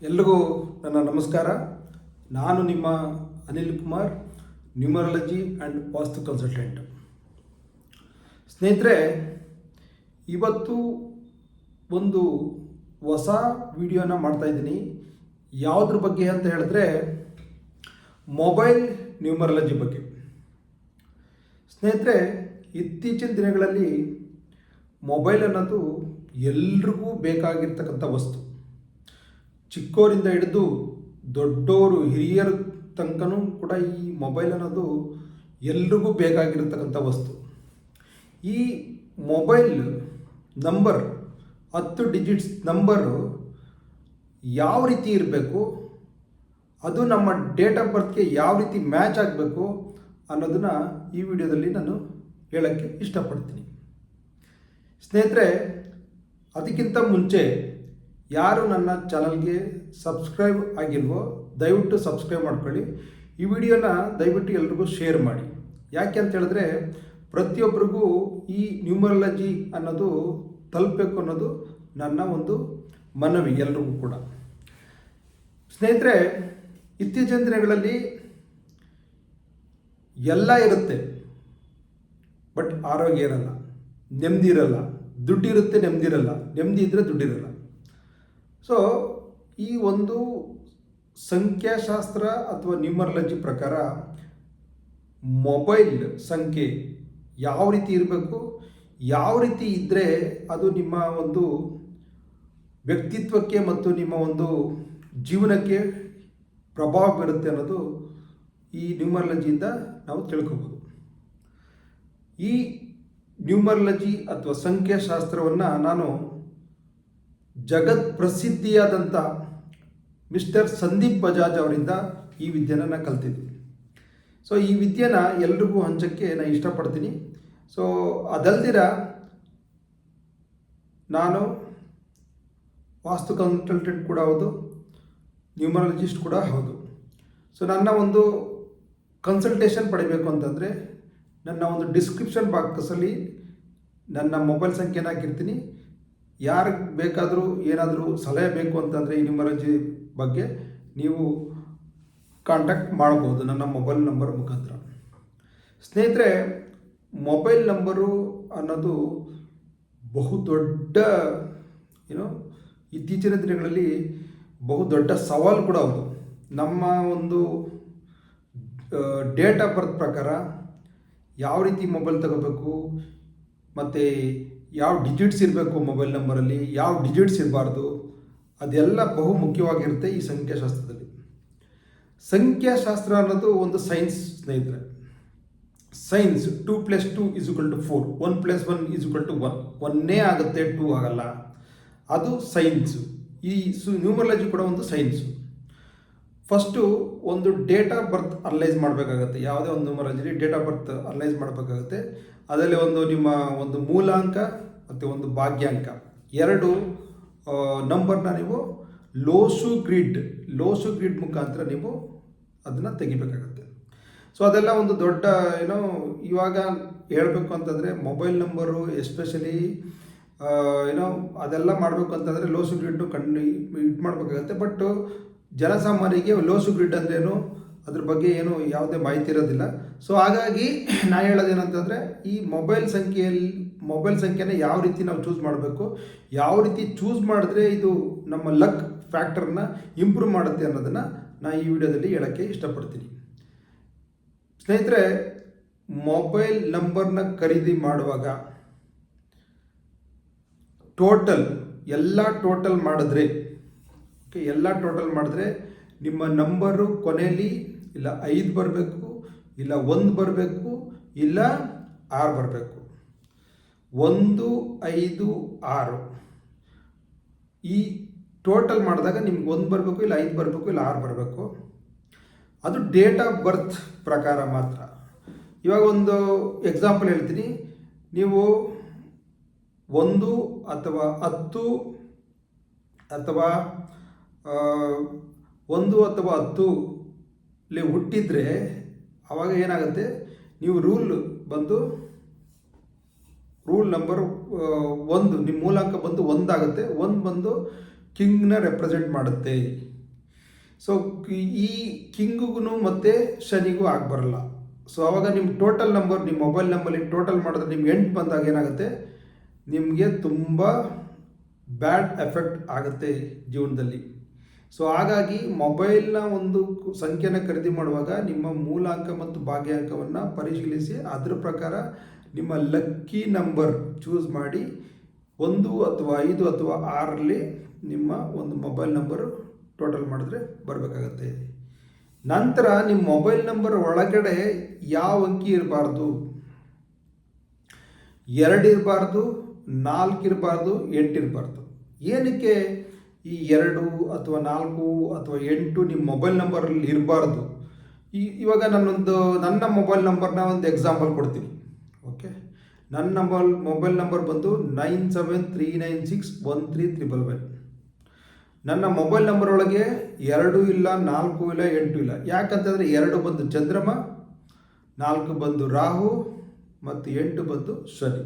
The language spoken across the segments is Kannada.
ಎಲ್ರಿಗೂ ನನ್ನ ನಮಸ್ಕಾರ. ನಾನು ನಿಮ್ಮ Anil Kumar, numerology and vastu consultant. ಸ್ನೇಹಿತರೆ, ಇವತ್ತು ಒಂದು ಹೊಸ ವಿಡಿಯೋನ ಮಾಡ್ತಾಯಿದ್ದೀನಿ. ಯಾವುದ್ರ ಬಗ್ಗೆ ಅಂತ ಹೇಳಿದ್ರೆ ಮೊಬೈಲ್ ನ್ಯೂಮರಾಲಜಿ ಬಗ್ಗೆ. ಸ್ನೇಹಿತರೆ, ಇತ್ತೀಚಿನ ದಿನಗಳಲ್ಲಿ ಮೊಬೈಲ್ ಅನ್ನೋದು ಎಲ್ರಿಗೂ ಬೇಕಾಗಿರ್ತಕ್ಕಂಥ ವಸ್ತು. ಚಿಕ್ಕವರಿಂದ ಹಿಡಿದು ದೊಡ್ಡವರು ಹಿರಿಯರ ತನಕನೂ ಕೂಡ ಈ ಮೊಬೈಲ್ ಅನ್ನೋದು ಎಲ್ರಿಗೂ ಬೇಕಾಗಿರ್ತಕ್ಕಂಥ ವಸ್ತು. ಈ ಮೊಬೈಲ್ ನಂಬರ್ 10 ಡಿಜಿಟ್ಸ್ ನಂಬರು ಯಾವ ರೀತಿ ಇರಬೇಕು, ಅದು ನಮ್ಮ ಡೇಟ್ ಆಫ್ ಬರ್ತ್ಗೆ ಯಾವ ರೀತಿ ಮ್ಯಾಚ್ ಆಗಬೇಕು ಅನ್ನೋದನ್ನು ಈ ವಿಡಿಯೋದಲ್ಲಿ ನಾನು ಹೇಳೋಕ್ಕೆ ಇಷ್ಟಪಡ್ತೀನಿ. ಸ್ನೇಹಿತರೆ, ಅದಕ್ಕಿಂತ ಮುಂಚೆ ಯಾರು ನನ್ನ ಚಾನಲ್ಗೆ ಸಬ್ಸ್ಕ್ರೈಬ್ ಆಗಿಲ್ವೋ ದಯವಿಟ್ಟು ಸಬ್ಸ್ಕ್ರೈಬ್ ಮಾಡ್ಕೊಳ್ಳಿ. ಈ ವಿಡಿಯೋನ ದಯವಿಟ್ಟು ಎಲ್ರಿಗೂ ಶೇರ್ ಮಾಡಿ. ಯಾಕೆ ಅಂತ ಹೇಳಿದ್ರೆ ಪ್ರತಿಯೊಬ್ಬರಿಗೂ ಈ ನ್ಯೂಮರಾಲಜಿ ಅನ್ನೋದು ತಲುಪಬೇಕು ಅನ್ನೋದು ನನ್ನ ಒಂದು ಮನವಿ ಎಲ್ರಿಗೂ ಕೂಡ. ಸ್ನೇಹಿತರೆ, ಇತ್ತೀಚಿನ ದಿನಗಳಲ್ಲಿ ಎಲ್ಲ ಇರುತ್ತೆ, ಬಟ್ ಆರೋಗ್ಯ ಇರಲ್ಲ, ನೆಮ್ಮದಿ ಇರಲ್ಲ. ದುಡ್ಡಿರುತ್ತೆ, ನೆಮ್ಮದಿ ಇರಲ್ಲ. ನೆಮ್ಮದಿ ಇದ್ದರೆ ದುಡ್ಡಿರಲ್ಲ. ಸೊ ಈ ಒಂದು ಸಂಖ್ಯಾಶಾಸ್ತ್ರ ಅಥವಾ ನ್ಯೂಮರಾಲಜಿ ಪ್ರಕಾರ ಮೊಬೈಲ್ ಸಂಖ್ಯೆ ಯಾವ ರೀತಿ ಇರಬೇಕು, ಯಾವ ರೀತಿ ಇದ್ದರೆ ಅದು ನಿಮ್ಮ ಒಂದು ವ್ಯಕ್ತಿತ್ವಕ್ಕೆ ಮತ್ತು ನಿಮ್ಮ ಒಂದು ಜೀವನಕ್ಕೆ ಪ್ರಭಾವ ಬೀರುತ್ತೆ ಅನ್ನೋದು ಈ ನ್ಯೂಮರಾಲಜಿಯಿಂದ ನಾವು ತಿಳ್ಕೊಬೋದು. ಈ ನ್ಯೂಮರಾಲಜಿ ಅಥವಾ ಸಂಖ್ಯಾಶಾಸ್ತ್ರವನ್ನು ನಾನು ಜಗತ್ ಪ್ರಸಿದ್ಧಿಯಾದಂಥ ಮಿಸ್ಟರ್ ಸಂದೀಪ್ ಬಜಾಜ್ ಅವರಿಂದ ಈ ವಿದ್ಯೆನ ನಾನು ಕಲ್ತಿದ್ದೆ. ಸೊ ಈ ವಿದ್ಯೆನ ಎಲ್ರಿಗೂ ಹಂಚೋಕ್ಕೆ ನಾನು ಇಷ್ಟಪಡ್ತೀನಿ. ಸೊ ಅದಲ್ದಿರ ನಾನು ವಾಸ್ತು ಕನ್ಸಲ್ಟೆಂಟ್ ಕೂಡ ಹೌದು, ನ್ಯೂಮರಾಲಜಿಸ್ಟ್ ಕೂಡ ಹೌದು. ಸೊ ನನ್ನ ಒಂದು ಕನ್ಸಲ್ಟೇಷನ್ ಪಡಿಬೇಕು ಅಂತಂದರೆ ನನ್ನ ಒಂದು ಡಿಸ್ಕ್ರಿಪ್ಷನ್ ಬಾಕ್ಸಲ್ಲಿ ನನ್ನ ಮೊಬೈಲ್ ಸಂಖ್ಯೆನ ಹಾಕಿರ್ತೀನಿ. ಯಾರಿಗೆ ಬೇಕಾದರೂ ಏನಾದರೂ ಸಲಹೆ ಬೇಕು ಅಂತಂದರೆ ಈ ನ್ಯೂಮರಾಲಜಿ ಬಗ್ಗೆ ನೀವು ಕಾಂಟ್ಯಾಕ್ಟ್ ಮಾಡ್ಬೋದು ನನ್ನ ಮೊಬೈಲ್ ನಂಬರ್ ಮುಖಾಂತರ. ಸ್ನೇಹಿತರೆ, ಮೊಬೈಲ್ ನಂಬರು ಅನ್ನೋದು ಬಹುದೊಡ್ಡ ಇತ್ತೀಚಿನ ದಿನಗಳಲ್ಲಿ ಬಹುದೊಡ್ಡ ಸವಾಲು ಕೂಡ ಹೌದು. ನಮ್ಮ ಒಂದು ಡೇಟ್ ಆಫ್ ಬರ್ತ್ ಪ್ರಕಾರ ಯಾವ ರೀತಿ ಮೊಬೈಲ್ ತಗೋಬೇಕು ಮತ್ತು ಯಾವ ಡಿಜಿಟ್ಸ್ ಇರಬೇಕು ಮೊಬೈಲ್ ನಂಬರಲ್ಲಿ, ಯಾವ ಡಿಜಿಟ್ಸ್ ಇರಬಾರ್ದು, ಅದೆಲ್ಲ ಬಹು ಮುಖ್ಯವಾಗಿರುತ್ತೆ ಈ ಸಂಖ್ಯಾಶಾಸ್ತ್ರದಲ್ಲಿ. ಸಂಖ್ಯಾಶಾಸ್ತ್ರ ಅನ್ನೋದು ಒಂದು ಸೈನ್ಸ್ ಸ್ನೇಹಿತರೆ. ಸೈನ್ಸ್ 2+2 = 4, 1+1 = 1. 1 ಆಗುತ್ತೆ, 2 ಆಗಲ್ಲ. ಅದು ಸೈನ್ಸು. ಈ ನ್ಯೂಮರಾಲಜಿ ಕೂಡ ಒಂದು ಸೈನ್ಸು. ಫಸ್ಟು ಒಂದು ಡೇಟ್ ಆಫ್ ಬರ್ತ್ ಅನಲೈಸ್ ಮಾಡಬೇಕಾಗತ್ತೆ. ಯಾವುದೇ ಒಂದು ನ್ಯೂಮರಾಲಜಿಲಿ ಡೇಟ್ ಆಫ್ ಬರ್ತ್ ಅನಲೈಸ್ ಮಾಡಬೇಕಾಗುತ್ತೆ. ಅದರಲ್ಲಿ ಒಂದು ನಿಮ್ಮ ಒಂದು ಮೂಲಾಂಕ ಮತ್ತು ಒಂದು ಭಾಗ್ಯಾಂಕ, 2 ನಂಬರ್ನ ನೀವು ಲೋಸು ಗ್ರಿಡ್ ಮುಖಾಂತರ ನೀವು ಅದನ್ನು ತೆಗಿಬೇಕಾಗತ್ತೆ. ಸೊ ಅದೆಲ್ಲ ಒಂದು ದೊಡ್ಡ ಇವಾಗ ಹೇಳಬೇಕು ಅಂತಂದರೆ ಮೊಬೈಲ್ ನಂಬರು ಎಸ್ಪೆಷಲಿ ಅದೆಲ್ಲ ಮಾಡಬೇಕು ಅಂತಂದರೆ ಲೋಸು ಗ್ರಿಡ್ಡು ಇದು ಮಾಡಬೇಕಾಗತ್ತೆ. ಬಟ್ ಜನಸಾಮಾನ್ಯರಿಗೆ ಲೋಸು ಗ್ರಿಡ್ ಅಂದ್ರೇನು, ಅದ್ರ ಬಗ್ಗೆ ಏನು ಯಾವುದೇ ಮಾಹಿತಿ ಇರೋದಿಲ್ಲ. ಸೊ ಹಾಗಾಗಿ ನಾನು ಹೇಳೋದೇನಂತಂದರೆ ಈ ಮೊಬೈಲ್ ಸಂಖ್ಯೆನ ಯಾವ ರೀತಿ ನಾವು ಚೂಸ್ ಮಾಡಬೇಕು, ಯಾವ ರೀತಿ ಚೂಸ್ ಮಾಡಿದ್ರೆ ಇದು ನಮ್ಮ ಲಕ್ ಫ್ಯಾಕ್ಟರ್ನ ಇಂಪ್ರೂವ್ ಮಾಡುತ್ತೆ ಅನ್ನೋದನ್ನು ನಾನು ಈ ವಿಡಿಯೋದಲ್ಲಿ ಹೇಳೋಕ್ಕೆ ಇಷ್ಟಪಡ್ತೀನಿ. ಸ್ನೇಹಿತರೆ, ಮೊಬೈಲ್ ನಂಬರ್ನ ಖರೀದಿ ಮಾಡುವಾಗ ಎಲ್ಲ ಟೋಟಲ್ ಮಾಡಿದ್ರೆ ನಿಮ್ಮ ನಂಬರು ಕೊನೆಯಲ್ಲಿ ಇಲ್ಲ 5 ಬರಬೇಕು, ಇಲ್ಲ 1 ಬರಬೇಕು, ಇಲ್ಲ 6 ಬರಬೇಕು. 1, 5, 6 ಈ ಟೋಟಲ್ ಮಾಡಿದಾಗ ನಿಮ್ಗೆ 1 ಬರಬೇಕು, ಇಲ್ಲ 5 ಬರಬೇಕು, ಇಲ್ಲ 6 ಬರಬೇಕು. ಅದು ಡೇಟ್ ಆಫ್ ಬರ್ತ್ ಪ್ರಕಾರ ಮಾತ್ರ. ಇವಾಗ ಒಂದು ಎಕ್ಸಾಂಪಲ್ ಹೇಳ್ತೀನಿ. ನೀವು 1 ಅಥವಾ 10 ಅಥವಾ 1 ಅಥವಾ 10 ಹುಟ್ಟಿದರೆ ಆವಾಗ ಏನಾಗುತ್ತೆ, ನೀವು ರೂಲ್ ನಂಬರ್ 1 ನಿಮ್ಮ ಮೂಲಾಂಕ ಬಂದು 1 ಆಗುತ್ತೆ. 1 ಬಂದು ಕಿಂಗ್ನ ರೆಪ್ರೆಸೆಂಟ್ ಮಾಡುತ್ತೆ. ಸೊ ಈ ಕಿಂಗಿಗೂ ಮತ್ತು ಶನಿಗೂ ಆಗಬರಲ್ಲ. ಸೊ ಆವಾಗ ನಿಮ್ಮ ಟೋಟಲ್ ನಂಬರ್, ನಿಮ್ಮ ಮೊಬೈಲ್ ನಂಬರಲ್ಲಿ ಟೋಟಲ್ ಮಾಡಿದ್ರೆ ನಿಮ್ಗೆ 8 ಬಂದಾಗ ಏನಾಗುತ್ತೆ, ನಿಮಗೆ ತುಂಬ ಬ್ಯಾಡ್ ಎಫೆಕ್ಟ್ ಆಗುತ್ತೆ ಜೀವನದಲ್ಲಿ. ಸೊ ಹಾಗಾಗಿ ಮೊಬೈಲ್ನ ಒಂದು ಸಂಖ್ಯೆನ ಖರೀದಿ ಮಾಡುವಾಗ ನಿಮ್ಮ ಮೂಲಾಂಕ ಮತ್ತು ಭಾಗ್ಯಾಂಕವನ್ನು ಪರಿಶೀಲಿಸಿ ಅದರ ಪ್ರಕಾರ ನಿಮ್ಮ ಲಕ್ಕಿ ನಂಬರ್ ಚೂಸ್ ಮಾಡಿ 1 ಅಥವಾ 5 ಅಥವಾ 6ರಲ್ಲಿ ನಿಮ್ಮ ಒಂದು ಮೊಬೈಲ್ ನಂಬರು ಟೋಟಲ್ ಮಾಡಿದ್ರೆ ಬರಬೇಕಾಗತ್ತೆ. ನಂತರ ನಿಮ್ಮ ಮೊಬೈಲ್ ನಂಬರ್ ಒಳಗಡೆ ಯಾವ ಅಂಕಿ ಇರಬಾರ್ದು, 2 ಇರಬಾರ್ದು, 4 ಇರಬಾರ್ದು, 8 ಇರಬಾರ್ದು. ಏನಕ್ಕೆ ಈ 2 ಅಥವಾ 4 ಅಥವಾ 8 ನಿಮ್ಮ ಮೊಬೈಲ್ ನಂಬರಲ್ಲಿ ಇರಬಾರ್ದು? ಇವಾಗ ನನ್ನ ಮೊಬೈಲ್ ನಂಬರ್ನ ಒಂದು ಎಕ್ಸಾಂಪಲ್ ಕೊಡ್ತೀನಿ. ಓಕೆ, ನನ್ನ ಮೊಬೈಲ್ ನಂಬರ್ ಬಂದು 9739613111. ನನ್ನ ಮೊಬೈಲ್ ನಂಬರ್ ಒಳಗೆ 2 ಇಲ್ಲ, 4 ಇಲ್ಲ, 8 ಇಲ್ಲ. ಯಾಕಂತಂದರೆ 2 ಬಂದು ಚಂದ್ರಮ, 4 ಬಂದು ರಾಹು ಮತ್ತು 8 ಬಂದು ಶನಿ.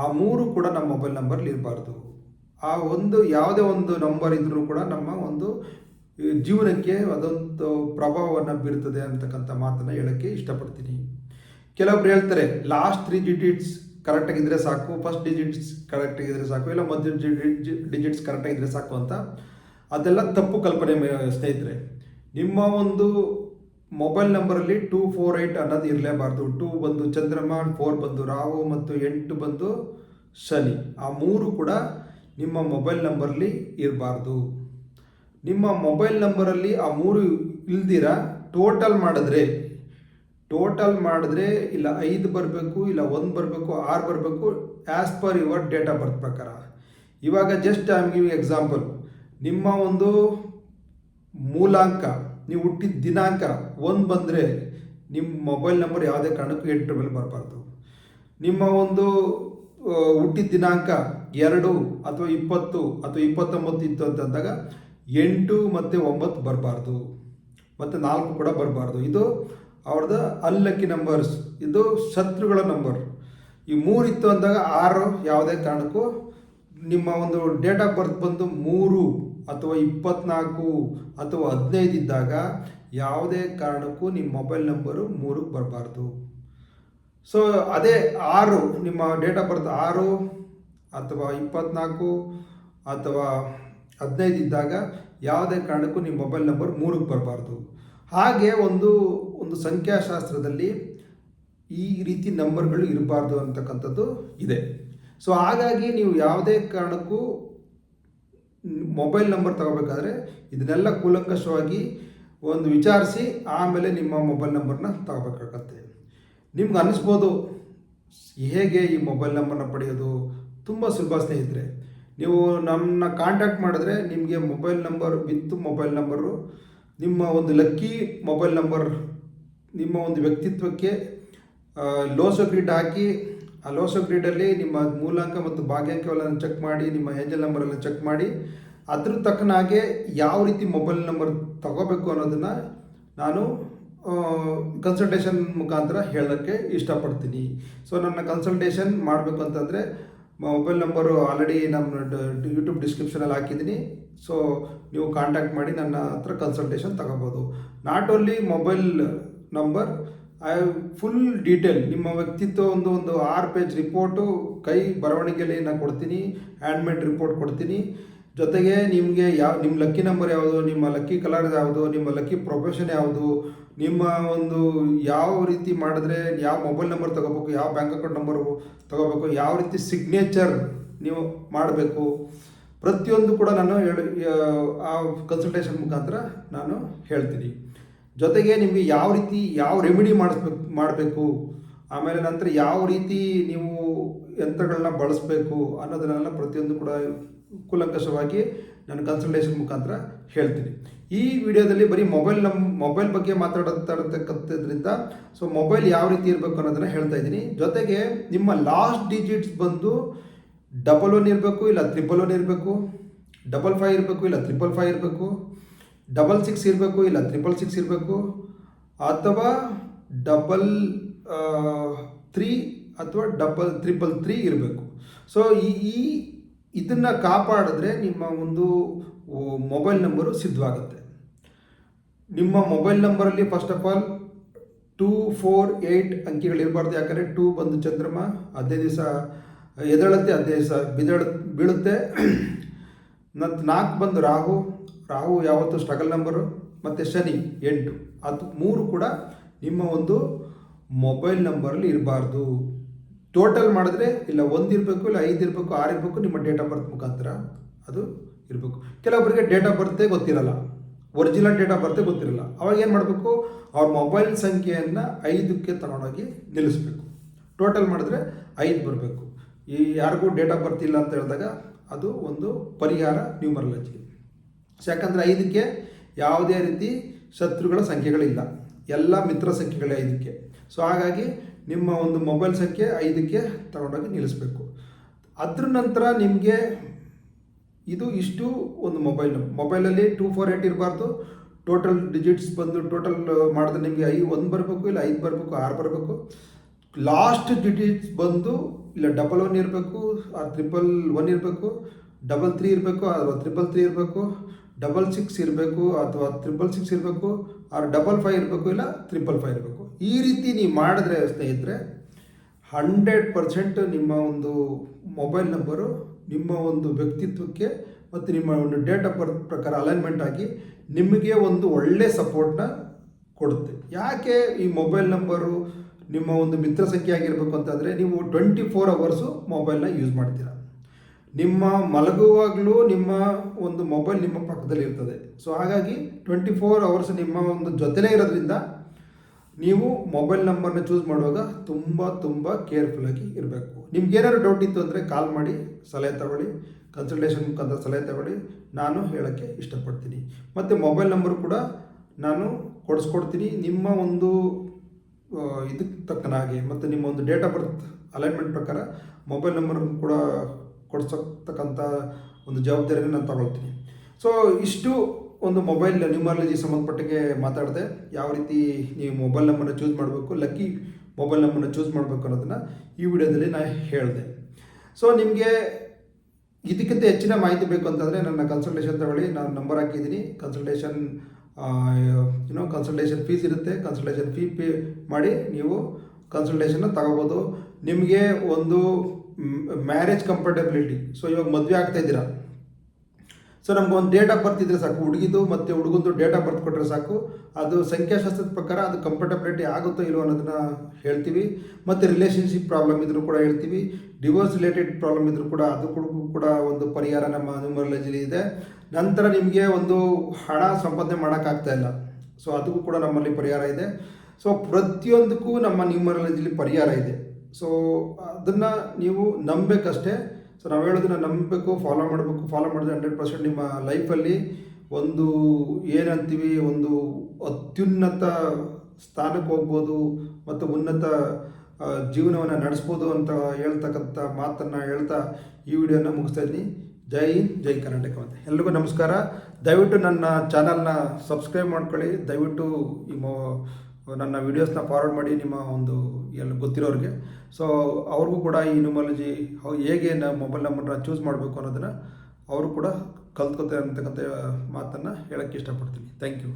ಆ 3 ಕೂಡ ನಮ್ಮ ಮೊಬೈಲ್ ನಂಬರ್ಲಿ ಇರಬಾರ್ದು. ಆ ಯಾವುದೇ ಒಂದು ನಂಬರ್ ಇದ್ರೂ ಕೂಡ ನಮ್ಮ ಒಂದು ಜೀವನಕ್ಕೆ ಅದೊಂದು ಪ್ರಭಾವವನ್ನು ಬೀರ್ತದೆ ಅಂತಕ್ಕಂಥ ಮಾತನ್ನು ಹೇಳೋಕ್ಕೆ ಇಷ್ಟಪಡ್ತೀನಿ. ಕೆಲವೊಬ್ರು ಹೇಳ್ತಾರೆ ಲಾಸ್ಟ್ 3 ಡಿಜಿಟ್ಸ್ ಕರೆಕ್ಟಾಗಿದ್ದರೆ ಸಾಕು, ಫಸ್ಟ್ ಡಿಜಿಟ್ಸ್ ಕರೆಕ್ಟಾಗಿದ್ದರೆ ಸಾಕು, ಇಲ್ಲ ಮಧ್ಯ ಡಿಜಿಟ್ಸ್ ಕರೆಕ್ಟಾಗಿದ್ದರೆ ಸಾಕು ಅಂತ. ಅದೆಲ್ಲ ತಪ್ಪು ಕಲ್ಪನೆ ಸ್ನೇಹಿತರೆ. ನಿಮ್ಮ ಒಂದು ಮೊಬೈಲ್ ನಂಬರಲ್ಲಿ 248 ಅನ್ನೋದು ಇರಲೇಬಾರ್ದು. 2 ಬಂದು ಚಂದ್ರಮ, 4 ಬಂದು ರಾಹು ಮತ್ತು 8 ಬಂದು ಶನಿ. ಆ 3 ಕೂಡ ನಿಮ್ಮ ಮೊಬೈಲ್ ನಂಬರ್ಲಿ ಇರಬಾರ್ದು. ನಿಮ್ಮ ಮೊಬೈಲ್ ನಂಬರಲ್ಲಿ ಆ 3 ಇಲ್ದಿರ ಟೋಟಲ್ ಮಾಡಿದ್ರೆ ಇಲ್ಲ 5 ಬರಬೇಕು, ಇಲ್ಲ 1 ಬರಬೇಕು, 6 ಬರಬೇಕು, as per your date of birth ಪ್ರಕಾರ. ಇವಾಗ just I am giving example. ನಿಮ್ಮ ಒಂದು ಮೂಲಾಂಕ, ನೀವು ಹುಟ್ಟಿದ ದಿನಾಂಕ 1 ಬಂದರೆ ನಿಮ್ಮ ಮೊಬೈಲ್ ನಂಬರ್ ಯಾವುದೇ ಕಾರಣಕ್ಕೂ 8 ಮೇಲೆ ಬರಬಾರ್ದು. ನಿಮ್ಮ ಒಂದು ಹುಟ್ಟಿದ ದಿನಾಂಕ 2 ಅಥವಾ 20 ಅಥವಾ 29 ಇತ್ತು ಅಂತಂದಾಗ 8 ಮತ್ತು 9 ಬರಬಾರ್ದು, ಮತ್ತು 4 ಕೂಡ ಬರಬಾರ್ದು. ಇದು ಅವ್ರದ್ದು ಅನ್ಲಕ್ಕಿ ನಂಬರ್ಸ್, ಇದು ಶತ್ರುಗಳ ನಂಬರ್. ಈ 3 ಇತ್ತು ಅಂದಾಗ 6 ಯಾವುದೇ ಕಾರಣಕ್ಕೂ ನಿಮ್ಮ ಒಂದು ಡೇಟ್ ಆಫ್ ಬರ್ತ್ ಬಂದು 3 ಅಥವಾ 24 ಅಥವಾ 15 ಇದ್ದಾಗ ಯಾವುದೇ ಕಾರಣಕ್ಕೂ ನಿಮ್ಮ ಮೊಬೈಲ್ ನಂಬರು 3ಕ್ಕೆ ಬರಬಾರ್ದು. ಸೊ ಅದೇ 6 ನಿಮ್ಮ ಡೇಟ್ ಆಫ್ ಬರ್ತ್ 6 ಅಥವಾ 24 ಅಥವಾ 15 ಇದ್ದಾಗ ಯಾವುದೇ ಕಾರಣಕ್ಕೂ ನಿಮ್ಮ ಮೊಬೈಲ್ ನಂಬರ್ 3ಕ್ಕೆ ಬರಬಾರ್ದು. ಹಾಗೆ ಒಂದು ಸಂಖ್ಯಾಶಾಸ್ತ್ರದಲ್ಲಿ ಈ ರೀತಿ ನಂಬರ್ಗಳು ಇರಬಾರ್ದು ಅಂತಕ್ಕಂಥದ್ದು ಇದೆ. ಸೊ ಹಾಗಾಗಿ ನೀವು ಯಾವುದೇ ಕಾರಣಕ್ಕೂ ಮೊಬೈಲ್ ನಂಬರ್ ತಗೋಬೇಕಾದ್ರೆ ಇದನ್ನೆಲ್ಲ ಕೂಲಂಕಷವಾಗಿ ಒಂದು ವಿಚಾರಿಸಿ ಆಮೇಲೆ ನಿಮ್ಮ ಮೊಬೈಲ್ ನಂಬರ್ನ ತಗೋಬೇಕಾಗತ್ತೆ. ನಿಮ್ಗೆ ಅನ್ನಿಸ್ಬೋದು ಹೇಗೆ ಈ ಮೊಬೈಲ್ ನಂಬರ್ನ ಪಡೆಯೋದು? ತುಂಬ ಸುಲಭ ಸ್ನೇಹಿತರೆ. ನೀವು ನಮ್ಮನ್ನ ಕಾಂಟ್ಯಾಕ್ಟ್ ಮಾಡಿದ್ರೆ ನಿಮಗೆ mobile number with mobile number, ನಿಮ್ಮ ಒಂದು ಲಕ್ಕಿ ಮೊಬೈಲ್ ನಂಬರ್, ನಿಮ್ಮ ಒಂದು ವ್ಯಕ್ತಿತ್ವಕ್ಕೆ ಲೋಸೋ ಗ್ರಿಡ್ ಹಾಕಿ ಆ ಲೋಸೋ ಗ್ರಿಡಲ್ಲಿ ನಿಮ್ಮ ಮೂಲಾಂಕ ಮತ್ತು ಭಾಗ್ಯಾಂಕವನ್ನು ಚೆಕ್ ಮಾಡಿ, ನಿಮ್ಮ ಏಂಜಲ್ ನಂಬರೆಲ್ಲ ಚೆಕ್ ಮಾಡಿ, ಅದ್ರ ತಕ್ಕನಾಗೆ ಯಾವ ರೀತಿ ಮೊಬೈಲ್ ನಂಬರ್ ತಗೋಬೇಕು ಅನ್ನೋದನ್ನು ನಾನು ಕನ್ಸಲ್ಟೇಷನ್ ಮುಖಾಂತರ ಹೇಳೋಕ್ಕೆ ಇಷ್ಟಪಡ್ತೀನಿ. ಸೊ ನನ್ನ ಕನ್ಸಲ್ಟೇಷನ್ ಮಾಡಬೇಕು ಅಂತಂದರೆ ಮೊಬೈಲ್ ನಂಬರು ಆಲ್ರೆಡಿ ನಮ್ಮ ಯೂಟ್ಯೂಬ್ ಡಿಸ್ಕ್ರಿಪ್ಷನಲ್ಲಿ ಹಾಕಿದ್ದೀನಿ. ಸೊ ನೀವು ಕಾಂಟ್ಯಾಕ್ಟ್ ಮಾಡಿ ನನ್ನ ಹತ್ರ ಕನ್ಸಲ್ಟೇಷನ್ ತಗೋಬೋದು. Not only mobile number, I full detail ನಿಮ್ಮ ವ್ಯಕ್ತಿತ್ವ ಒಂದು 6 ಪೇಜ್ ರಿಪೋರ್ಟು ಕೈ ಬರವಣಿಗೆಯಲ್ಲಿ ನಾನು ಕೊಡ್ತೀನಿ, ಹ್ಯಾಂಡ್ಮೇಡ್ ರಿಪೋರ್ಟ್ ಕೊಡ್ತೀನಿ. ಜೊತೆಗೆ ನಿಮಗೆ ನಿಮ್ಮ ಲಕ್ಕಿ ನಂಬರ್ ಯಾವುದು, ನಿಮ್ಮ ಲಕ್ಕಿ ಕಲರ್ ಯಾವುದು, ನಿಮ್ಮ ಲಕ್ಕಿ ಪ್ರೊಫೆಷನ್ ಯಾವುದು, ನಿಮ್ಮ ಒಂದು ಯಾವ ರೀತಿ ಮಾಡಿದ್ರೆ ಯಾವ ಮೊಬೈಲ್ ನಂಬರ್ ತಗೋಬೇಕು, ಯಾವ ಬ್ಯಾಂಕ್ ಅಕೌಂಟ್ ನಂಬರು ತಗೋಬೇಕು, ಯಾವ ರೀತಿ ಸಿಗ್ನೇಚರ್ ನೀವು ಮಾಡಬೇಕು, ಪ್ರತಿಯೊಂದು ಕೂಡ ನಾನು ಆ ಕನ್ಸಲ್ಟೇಷನ್ ಮುಖಾಂತರ ನಾನು ಹೇಳ್ತೀನಿ. ಜೊತೆಗೆ ನಿಮಗೆ ಯಾವ ರೆಮಿಡಿ ಮಾಡಬೇಕು, ಆಮೇಲೆ ನಂತರ ಯಾವ ರೀತಿ ನೀವು ಯಂತ್ರಗಳನ್ನ ಬಳಸಬೇಕು ಅನ್ನೋದನ್ನೆಲ್ಲ ಪ್ರತಿಯೊಂದು ಕೂಡ ಕೂಲಂಕಷವಾಗಿ ನಾನು ಕನ್ಸಲ್ಟೇಷನ್ ಮುಖಾಂತರ ಹೇಳ್ತೀನಿ. ಈ ವಿಡಿಯೋದಲ್ಲಿ ಬರೀ ಮೊಬೈಲ್ ಬಗ್ಗೆ ಮಾತಾಡತಕ್ಕಂಥದ್ರಿಂದ ಸೊ ಮೊಬೈಲ್ ಯಾವ ರೀತಿ ಇರಬೇಕು ಅನ್ನೋದನ್ನು ಹೇಳ್ತಾ ಇದ್ದೀನಿ. ಜೊತೆಗೆ ನಿಮ್ಮ ಲಾಸ್ಟ್ ಡಿಜಿಟ್ಸ್ ಬಂದು 11 ಇರಬೇಕು, ಇಲ್ಲ 111 ಇರಬೇಕು, 55 ಇರಬೇಕು, ಇಲ್ಲ 555 ಇರಬೇಕು, 66 ಇರಬೇಕು, ಇಲ್ಲ 666 ಇರಬೇಕು, ಅಥವಾ 3 ಅಥವಾ 333 ಇರಬೇಕು. ಸೊ ಇದನ್ನು ಕಾಪಾಡಿದ್ರೆ ನಿಮ್ಮ ಒಂದು ಮೊಬೈಲ್ ನಂಬರು ಸಿದ್ಧವಾಗುತ್ತೆ. ನಿಮ್ಮ ಮೊಬೈಲ್ ನಂಬರಲ್ಲಿ ಫಸ್ಟ್ ಆಫ್ ಆಲ್ 248 ಅಂಕಿಗಳಿರಬಾರ್ದು. ಯಾಕಂದರೆ 2 ಬಂದು ಚಂದ್ರಮ, 15 ದಿವಸ ಎದಳುತ್ತೆ, 15 ದಿವಸ ಬೀಳುತ್ತೆ. ಮತ್ತು 4 ಬಂದು ರಾಹು ಯಾವತ್ತು ಸ್ಟ್ರಗಲ್ ನಂಬರು, ಮತ್ತು ಶನಿ 8, ಅದು 3 ಕೂಡ ನಿಮ್ಮ ಒಂದು ಮೊಬೈಲ್ ನಂಬರಲ್ಲಿ ಇರಬಾರ್ದು. ಟೋಟಲ್ ಮಾಡಿದ್ರೆ ಇಲ್ಲ 1 ಇರಬೇಕು, ಇಲ್ಲ 5 ಇರಬೇಕು, 6 ಇರಬೇಕು, ನಿಮ್ಮ ಡೇಟ್ ಆಫ್ ಬರ್ತ್ ಮುಖಾಂತರ ಅದು ಇರಬೇಕು. ಕೆಲವೊಬ್ಬರಿಗೆ ಡೇಟ್ ಆಫ್ ಬರ್ತೇ ಗೊತ್ತಿರಲ್ಲ, ಒರಿಜಿನಲ್ ಡೇಟ್ ಆಫ್ ಬರ್ತೇ ಗೊತ್ತಿರಲ್ಲ. ಅವಾಗ ಏನು ಮಾಡಬೇಕು, ಅವ್ರ ಮೊಬೈಲ್ ಸಂಖ್ಯೆಯನ್ನು 5ಕ್ಕೆ ತಗೊಂಡೋಗಿ ನಿಲ್ಲಿಸಬೇಕು. ಟೋಟಲ್ ಮಾಡಿದ್ರೆ 5 ಬರಬೇಕು. ಈ ಯಾರಿಗೂ ಡೇಟ್ ಆಫ್ ಬರ್ತ್ ಇಲ್ಲ ಅಂತ ಹೇಳಿದಾಗ ಅದು ಒಂದು ಪರಿಹಾರ ನ್ಯೂಮರಾಲಜಿ. ಯಾಕಂದರೆ 5ಕ್ಕೆ ಯಾವುದೇ ರೀತಿ ಶತ್ರುಗಳ ಸಂಖ್ಯೆಗಳಿಲ್ಲ, ಎಲ್ಲ ಮಿತ್ರ ಸಂಖ್ಯೆಗಳೇ 5ಕ್ಕೆ. ಸೊ ಹಾಗಾಗಿ ನಿಮ್ಮ ಒಂದು ಮೊಬೈಲ್ ಸಂಖ್ಯೆ 5ಕ್ಕೆ ತಗೊಂಡೋಗಿ ನಿಲ್ಲಿಸಬೇಕು. ಅದ್ರ ನಂತರ ನಿಮಗೆ ಇಷ್ಟು ಒಂದು ಮೊಬೈಲಲ್ಲಿ 248 ಇರಬಾರ್ದು. ಟೋಟಲ್ ಡಿಜಿಟ್ಸ್ ಬಂದು ಟೋಟಲ್ ಮಾಡಿದ್ರೆ ನಿಮಗೆ 1 ಬರಬೇಕು, ಇಲ್ಲ 5 ಬರಬೇಕು, 6 ಬರಬೇಕು. ಲಾಸ್ಟ್ ಡಿಜಿಟ್ಸ್ ಬಂದು ಇಲ್ಲ 11 ಇರಬೇಕು, 111 ಇರಬೇಕು, 33 ಇರಬೇಕು, ಅಥವಾ 333 ಇರಬೇಕು, 66 ಇರಬೇಕು, ಅಥವಾ 666 ಇರಬೇಕು, 55 ಇರಬೇಕು, ಇಲ್ಲ 555 ಇರಬೇಕು. ಈ ರೀತಿ ನೀವು ಮಾಡಿದ್ರೆ ಸ್ನೇಹಿತರೆ 100% ನಿಮ್ಮ ಒಂದು ಮೊಬೈಲ್ ನಂಬರು ನಿಮ್ಮ ಒಂದು ವ್ಯಕ್ತಿತ್ವಕ್ಕೆ ಮತ್ತು ನಿಮ್ಮ ಒಂದು ಡೇಟ್ ಆಫ್ ಬರ್ತ್ ಪ್ರಕಾರ ಅಲೈನ್ಮೆಂಟ್ ಆಗಿ ನಿಮಗೆ ಒಂದು ಒಳ್ಳೆ ಸಪೋರ್ಟ್ನ ಕೊಡುತ್ತೆ. ಯಾಕೆ ಈ ಮೊಬೈಲ್ ನಂಬರು ನಿಮ್ಮ ಒಂದು ಮಿತ್ರ ಸಂಖ್ಯೆ ಆಗಿರಬೇಕು ಅಂತಂದರೆ, ನೀವು 24 ಅವರ್ಸು ಮೊಬೈಲ್ನ ಯೂಸ್ ಮಾಡ್ತೀರ. ನಿಮ್ಮ ಮಲಗುವಾಗಲೂ ನಿಮ್ಮ ಒಂದು ಮೊಬೈಲ್ ನಿಮ್ಮ ಪಕ್ಕದಲ್ಲಿ ಇರ್ತದೆ. ಸೊ ಹಾಗಾಗಿ 24 ಅವರ್ಸ್ ನಿಮ್ಮ ಒಂದು ಜೊತೆಲೇ ಇರೋದ್ರಿಂದ ನೀವು ಮೊಬೈಲ್ ನಂಬರ್ನ ಚೂಸ್ ಮಾಡುವಾಗ ತುಂಬ ಕೇರ್ಫುಲ್ಲಾಗಿ ಇರಬೇಕು. ನಿಮ್ಗೇನಾದ್ರು ಡೌಟ್ ಇತ್ತು ಅಂದರೆ ಕಾಲ್ ಮಾಡಿ ಸಲಹೆ ತಗೊಳ್ಳಿ, ಕನ್ಸಲ್ಟೇಷನ್ ಮುಖಾಂತರ ಸಲಹೆ ತಗೊಳ್ಳಿ. ನಾನು ಹೇಳೋಕ್ಕೆ ಇಷ್ಟಪಡ್ತೀನಿ. ಮತ್ತು ಮೊಬೈಲ್ ನಂಬರ್ ಕೂಡ ನಾನು ಕೊಡಿಸ್ಕೊಡ್ತೀನಿ. ನಿಮ್ಮ ಒಂದು ಇದಕ್ಕೆ ತಕ್ಕನಾಗಿ ಮತ್ತು ನಿಮ್ಮ ಒಂದು ಡೇಟ್ ಆಫ್ ಬರ್ತ್ ಅಲೈನ್ಮೆಂಟ್ ಪ್ರಕಾರ ಮೊಬೈಲ್ ನಂಬರ್ ಕೂಡ ಕೊಡಿಸತಕ್ಕಂಥ ಒಂದು ಜವಾಬ್ದಾರಿಯನ್ನು ನಾನು ತಗೊಳ್ತೀನಿ. ಸೊ ಇಷ್ಟು ಒಂದು ಮೊಬೈಲ್ ನ್ಯೂಮರಾಲಜಿ ಸಂಬಂಧಪಟ್ಟಿಗೆ ಮಾತಾಡಿದೆ. ಯಾವ ರೀತಿ ನೀವು ಮೊಬೈಲ್ ನಂಬರ್ನ ಚೂಸ್ ಮಾಡಬೇಕು, ಲಕ್ಕಿ ಮೊಬೈಲ್ ನಂಬರ್ನ ಚೂಸ್ ಮಾಡಬೇಕು ಅನ್ನೋದನ್ನು ಈ ವಿಡಿಯೋದಲ್ಲಿ ನಾನು ಹೇಳಿದೆ. ಸೊ ನಿಮಗೆ ಇದಕ್ಕಿಂತ ಹೆಚ್ಚಿನ ಮಾಹಿತಿ ಬೇಕು ಅಂತಂದರೆ ನನ್ನ ಕನ್ಸಲ್ಟೇಷನ್ ತಗೊಳ್ಳಿ. ನಾನು ನಂಬರ್ ಹಾಕಿದ್ದೀನಿ. ಕನ್ಸಲ್ಟೇಷನ್ ಫೀಸ್ ಇರುತ್ತೆ. ಕನ್ಸಲ್ಟೇಷನ್ ಫೀ ಪೇ ಮಾಡಿ ನೀವು ಕನ್ಸಲ್ಟೇಷನ್ನ ತಗೋಬೋದು. ನಿಮಗೆ ಒಂದು ಮ್ಯಾರೇಜ್ ಕಂಫರ್ಟಬಿಲಿಟಿ, ಸೊ ಇವಾಗ ಮದುವೆ ಆಗ್ತಾಯಿದ್ದೀರಾ, ಸೊ ನಮ್ಗೆ ಒಂದು ಡೇಟ್ ಆಫ್ ಬರ್ತ್ ಇದ್ದರೆ ಸಾಕು, ಹುಡುಗಿದು ಮತ್ತು ಹುಡುಗಂದು ಡೇಟ್ ಆಫ್ ಬರ್ತ್ ಕೊಟ್ಟರೆ ಸಾಕು. ಅದು ಸಂಖ್ಯಾಶಾಸ್ತ್ರದ ಪ್ರಕಾರ ಅದು ಕಂಫರ್ಟಬಿಲಿಟಿ ಆಗುತ್ತೋ ಇಲ್ವೋ ಅನ್ನೋದನ್ನು ಹೇಳ್ತೀವಿ. ಮತ್ತು ರಿಲೇಷನ್ಶಿಪ್ ಪ್ರಾಬ್ಲಮ್ ಇದ್ರೂ ಕೂಡ ಹೇಳ್ತೀವಿ. ಡಿವೋರ್ಸ್ ರಿಲೇಟೆಡ್ ಪ್ರಾಬ್ಲಮ್ ಇದ್ರೂ ಕೂಡ ಅದಕ್ಕೂ ಕೂಡ ಒಂದು ಪರಿಹಾರ ನಮ್ಮ ನ್ಯೂಮರಾಲಜಿಲಿ ಇದೆ. ನಂತರ ನಿಮಗೆ ಒಂದು ಹಣ ಸಂಪಾದನೆ ಮಾಡೋಕ್ಕಾಗ್ತಾ ಇಲ್ಲ, ಸೊ ಅದಕ್ಕೂ ಕೂಡ ನಮ್ಮಲ್ಲಿ ಪರಿಹಾರ ಇದೆ. ಸೊ ಪ್ರತಿಯೊಂದಕ್ಕೂ ನಮ್ಮ ನ್ಯೂಮರಾಲಜಿಲಿ ಪರಿಹಾರ ಇದೆ. ಸೊ ಅದನ್ನು ನೀವು ನಂಬಬೇಕಷ್ಟೇ. ಸೊ ನಾವು ಹೇಳೋದನ್ನು ನಂಬಬೇಕು, ಫಾಲೋ ಮಾಡಿದ್ರೆ 100% ನಿಮ್ಮ ಲೈಫಲ್ಲಿ ಒಂದು ಏನಂತೀವಿ, ಒಂದು ಅತ್ಯುನ್ನತ ಸ್ಥಾನಕ್ಕೆ ಹೋಗ್ಬೋದು ಮತ್ತು ಉನ್ನತ ಜೀವನವನ್ನು ನಡೆಸ್ಬೋದು ಅಂತ ಹೇಳ್ತಕ್ಕಂಥ ಮಾತನ್ನು ಹೇಳ್ತಾ ಈ ವಿಡಿಯೋನ ಮುಗಿಸ್ತಾ ಇದ್ದೀನಿ. ಜೈ ಹಿಂದ್, ಜೈ ಕರ್ನಾಟಕ. ಅಂತ ಎಲ್ರಿಗೂ ನಮಸ್ಕಾರ. ದಯವಿಟ್ಟು ನನ್ನ ಚಾನಲ್ನ ಸಬ್ಸ್ಕ್ರೈಬ್ ಮಾಡ್ಕೊಳ್ಳಿ. ದಯವಿಟ್ಟು ನನ್ನ ವೀಡಿಯೋಸ್ನ ಫಾರ್ವರ್ಡ್ ಮಾಡಿ ನಿಮ್ಮ ಒಂದು ಎಲ್ಲ ಗೊತ್ತಿರೋರಿಗೆ. ಸೊ ಅವ್ರಿಗೂ ಕೂಡ ಈ ನ್ಯೂಮರಾಲಜಿ ಹೇಗೆ ಮೊಬೈಲ್ ನಂಬರ್ನ ಚೂಸ್ ಮಾಡಬೇಕು ಅನ್ನೋದನ್ನು ಅವರು ಕೂಡ ಕಲ್ತ್ಕೊತಾರೆ ಅಂತಕ್ಕಂಥ ಮಾತನ್ನು ಹೇಳೋಕ್ಕೆ ಇಷ್ಟಪಡ್ತೀನಿ. Thank you.